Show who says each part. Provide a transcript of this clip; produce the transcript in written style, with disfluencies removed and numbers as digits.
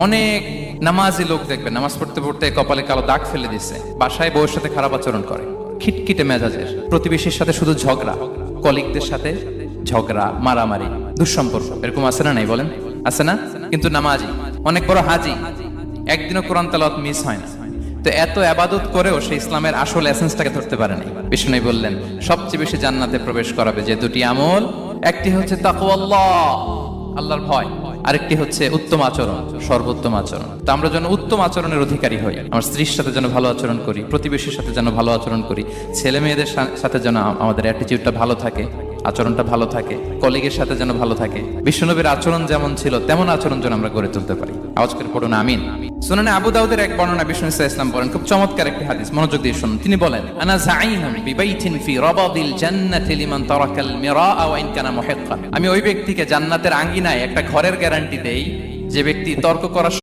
Speaker 1: অনেক নামাজি লোক দেখবেন নামাজ পড়তে পড়তে কপালে কালো দাগ ফেলে দিচ্ছে, বাসায় বউয়ের সাথে খারাপ আচরণ করে, খিটখিটে মেজাজের, প্রতিবেশীর সাথে শুধু ঝগড়া, কলিগদের সাথে ঝগড়া, মারামারি, দুঃসম্পর্ক, এরকম আছে না? নাই বলেন, আছে না? কিন্তু নামাজি, অনেক বড় হাজি, একদিনও কোরআন তেলাওয়াত মিস হয় না। তো এত আবাদত করেও সে ইসলামের আসল এসেন্সটাকে ধরতে পারেনি। বিষ্ণু বললেন সবচেয়ে বেশি জান্নাতে প্রবেশ করাবে যে দুটি আমল, একটি হচ্ছে তাকওয়াল্লাহ, আল্লাহর ভয়, আরেকটি হচ্ছে উত্তম আচরণ, সর্বোত্তম আচরণ। তো আমরা যেন উত্তম আচরণের অধিকারী হই, আমার স্ত্রীর সাথে যেন ভালো আচরণ করি, প্রতিবেশীর সাথে যেন ভালো আচরণ করি, ছেলে মেয়েদের সাথে যেন আমাদের অ্যাটিটিউডটা ভালো থাকে, আচরণটা ভালো থাকে, কলিগের সাথে যেন ভালো থাকে। বিশ্বনবীর আচরণ যেমন ছিল তেমন আচরণ যেন আমরা গড়ে তুলতে পারি। আওয়াজ করে পড়ুন আমিন। সুনানে আবু দাউদের এক বর্ণনা বিষ্ণু ইসলাম বলেন, খুব চমৎকার একটি হাদিস, মনোযোগ দিয়ে শুনুন। তিনি বলেন, আনা যাইনুন বিবাইতিন ফি রাবাদিল জান্নাতি লিমান তারাকাল মিরাআ ওয়া ইন কানা মুহিক্কান। আমি ওই ব্যক্তিকে জান্নাতের আঙ্গিনায় একটা ঘরের গ্যারান্টি দেই যে ব্যক্তি তর্ক করা